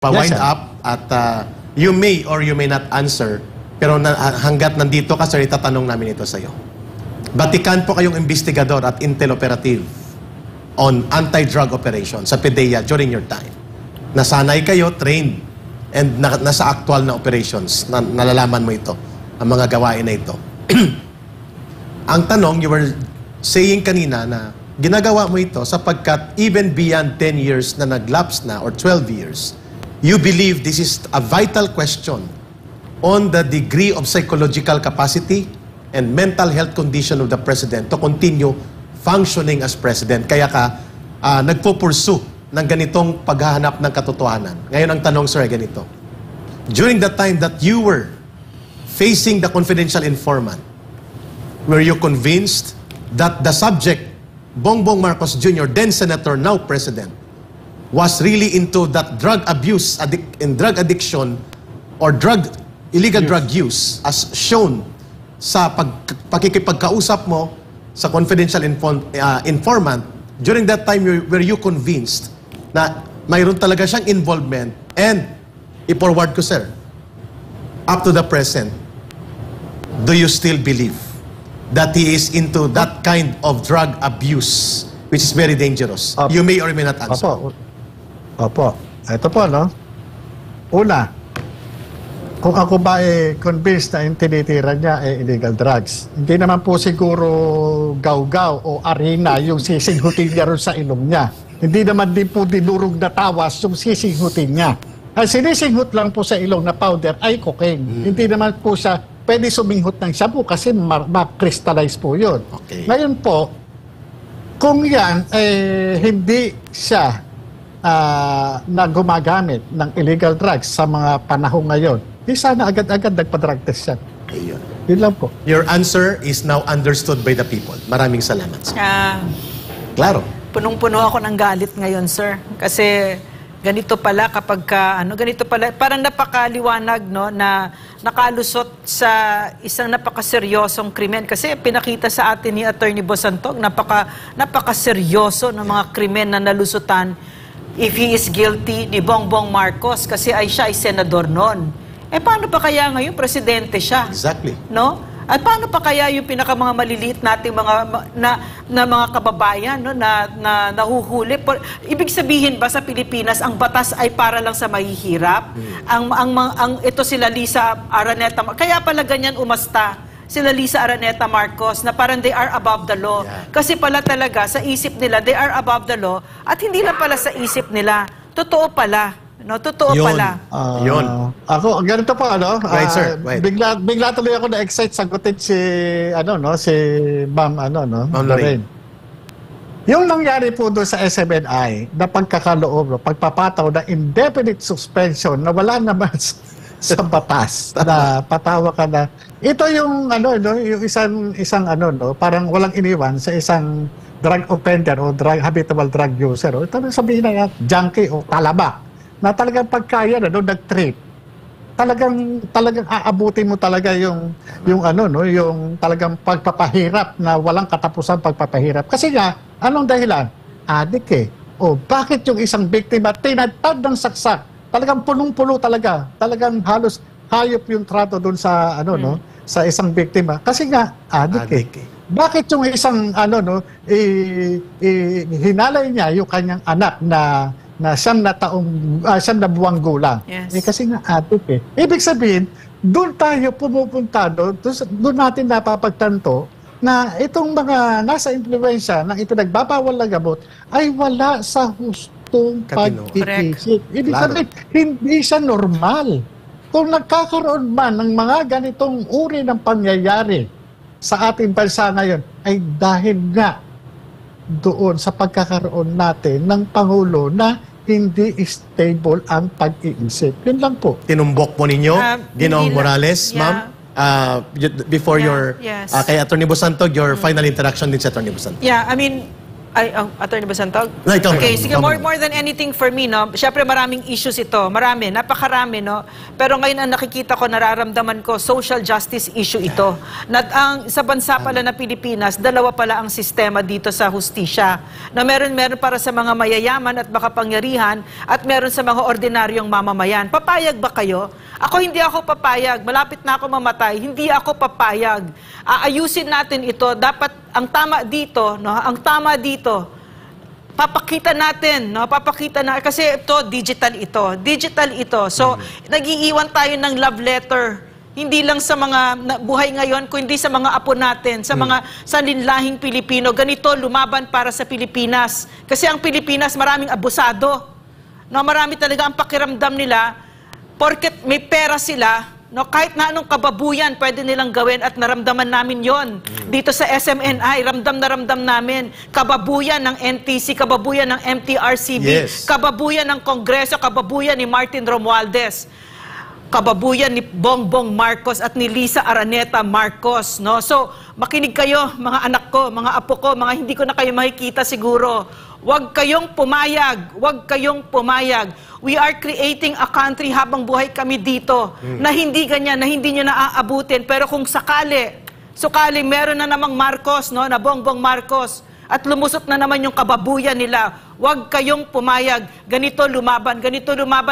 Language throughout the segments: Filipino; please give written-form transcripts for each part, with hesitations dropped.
pa-wind up at you may or you may not answer, pero hanggat nandito ka, sir, itatanong namin ito sa iyo. Batikan po kayong investigador at intel operative on anti-drug operation sa PDEA during your time. Nasanay kayo, trained, and nasa actual na operations, nalalaman mo ito, ang mga gawain na ito. Ang tanong, you were saying kanina na ginagawa mo ito sapagkat even beyond 10 years na nag-lapse na or 12 years, you believe this is a vital question on the degree of psychological capacity and mental health condition of the President to continue functioning as President. Kaya ka nagpo-pursue ng ganitong paghahanap ng katotohanan. Ngayon ang tanong, sir, ay ganito. During the time that you were facing the confidential informant, were you convinced that the subject, Bongbong Marcos Jr., then Senator, now President, was really into that drug abuse and drug addiction or illegal drug use as shown sa pakikipagkausap mo sa confidential informant? During that time, were you convinced na mayroon talaga siyang involvement? And i-forward ko, sir, up to the present, do you still believe that he is into that kind of drug abuse which is very dangerous? You may or may not answer. Opo. Ito po, no? Una, kung ako ba convinced na yung tinitira niya illegal drugs, hindi naman po siguro gaw-gaw o arena yung sisinghutin niya ron sa ilong niya. Hindi naman din po dinurog na tawas yung sisinghutin niya. Ang sinisinghut lang po sa ilong na powder ay cocaine. Hindi naman po siya pwede suminghut ng shabu kasi ma-crystallize po yun. Okay. Ngayon po, kung yan hindi siya na gumagamit ng illegal drugs sa mga panahon ngayon, di sana agad-agad nagpa-drug test yan. Ayun. Yun lang po. Your answer is now understood by the people. Maraming salamat, sir. Klaro. Punong-puno ako ng galit ngayon, sir. Kasi ganito pala kapag ganito pala, parang napakaliwanag, no, na nakalusot sa isang napakaseryosong krimen. Kasi pinakita sa atin ni Attorney Bosantog, napakaseryoso ng mga krimen na nalusutan if he is guilty ni Bongbong Marcos kasi siya ay senador noon. Paano pa kaya ngayon presidente siya? Exactly. No? At paano pa kaya yung mga maliliit nating mga kababayan, no, na nahuhuli? Ibig sabihin ba sa Pilipinas ang batas ay para lang sa mahihirap? Ito sila Lisa Araneta, kaya pala ganyan umasta sila Lisa Araneta Marcos na parang they are above the law. Yeah. Kasi pala talaga sa isip nila they are above the law at hindi lang pala sa isip nila. Totoo pala. No, totoo pala. Yun. Ako, ganito po, ano? Right, sir. Right. Bigla tuloy ako na-excite sagutin si Ma'am, Ma'am Lorraine. Yung nangyari po doon sa SMNI, na pagkakaloob, pagpapataw na indefinite suspension na wala naman sa batas, na patawa ka na. Ito yung, yung isang parang walang iniwan sa isang drug offender o habitual drug user. Ito na sabihin na junkie o talaba. Na talagang pagkaya nag-trip, talagang aabutin mo talaga yung talagang pagpapahirap na walang katapusan pagpapahirap. Kasi nga, anong dahilan? Adik O bakit yung isang biktima tinatad ng saksak? Talagang punong-puno talaga. Talagang halos hayop yung trato doon sa sa isang biktima. Kasi nga, adik Bakit yung isang hinalay niya yung kanyang anak na siyam na buwang gulang. Yes. Kasi nga adik Ibig sabihin, doon tayo pumupunta doon natin napapagtanto na itong mga nasa impluwensya ng ipinagbabawal na gamot ay wala sa hustong pag-iisip. Ibig sabihin, hindi siya normal. Kung nagkakaroon man ng mga ganitong uri ng pangyayari sa ating bansa ngayon, ay dahil nga doon sa pagkakaroon natin ng Pangulo na hindi stable ang pag-iisip. Yun lang po. Tinumbok po ninyo, Ginoong Morales, ma'am, before your, kay Attorney Bosantog, your final interaction din sa Attorney Bosantog. Yeah, I mean, Ay, Attorney Basantog? No, ikaw Okay, muna. sige, Ikaw more, muna. more than anything for me, no? Siyempre, maraming issues ito. Marami, napakarami, no? Pero ngayon ang nakikita ko, nararamdaman ko, social justice issue ito. Sa bansa pala na Pilipinas, dalawa pala ang sistema dito sa hustisya. Na meron para sa mga mayayaman at makapangyarihan at meron sa mga ordinaryong mamamayan. Papayag ba kayo? Ako hindi ako papayag. Malapit na ako mamatay. Hindi ako papayag. Aayusin natin ito. Dapat ang tama dito, no? Ang tama dito, papakita natin, no? Papakita na kasi digital ito. So, nag-iiwan tayo ng love letter. Hindi lang sa mga buhay ngayon, kundi sa mga apo natin, sa mga salinlahing Pilipino. Ganito lumaban para sa Pilipinas. Kasi ang Pilipinas maraming abusado. No, marami talaga ang pakiramdam nila porket may pera sila. No, kahit na anong kababuyan pwede nilang gawin at naramdaman namin yon dito sa SMNI, ramdam na ramdam namin. Kababuyan ng NTC, kababuyan ng MTRCB, Yes. kababuyan ng Kongreso, kababuyan ni Martin Romualdez, kababuyan ni Bongbong Marcos at ni Lisa Araneta Marcos. No? So, makinig kayo, mga anak ko, mga apo ko, mga hindi ko na kayo makikita siguro. Huwag kayong pumayag. Huwag kayong pumayag. We are creating a country habang buhay kami dito na hindi ganyan, na hindi nyo naaabutin. Pero kung sakali meron na namang Marcos, no, na Bongbong Marcos, at lumusot na naman yung kababuyan nila, huwag kayong pumayag. Ganito lumaban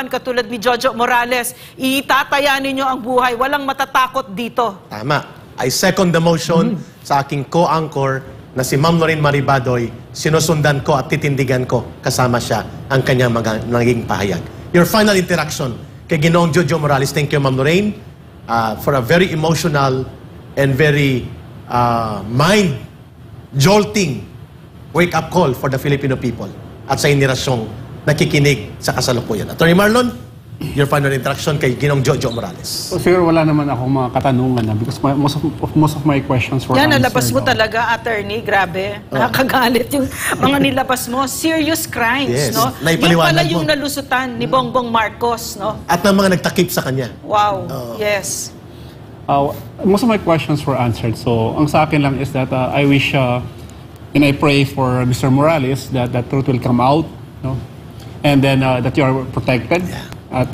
katulad ni Jojo Morales. Itataya ninyo ang buhay. Walang matatakot dito. Tama. I second the motion sa aking co-anchor na si Ma'am Lorraine Maribadoy. Sinusundan ko at titindigan ko kasama siya ang kanyang naging pahayag. Your final interaction kay Ginoong Jojo Morales. Thank you, Ma'am Lorraine, for a very emotional and very mind-jolting wake-up call for the Filipino people at sa inirasyong nakikinig sa kasalukuyan. Attorney Marlon, your final interaction kay Ginoong Jojo Morales. So, siguro wala naman akong mga katanungan na because most of my questions were Yan, answered. nalabas mo talaga, attorney. Grabe. Nakakagalit yung mga nilabas mo. Serious crimes, Yes. no? Naipaliwanag Yung pala mo. yung nalusutan ni Bongbong Marcos, no? At ng mga nagtakip sa kanya. Wow. Yes. Most of my questions were answered. So, ang sa akin lang is that I wish and I pray for Mr. Morales that truth will come out, no? And then that you are protected. Yeah. At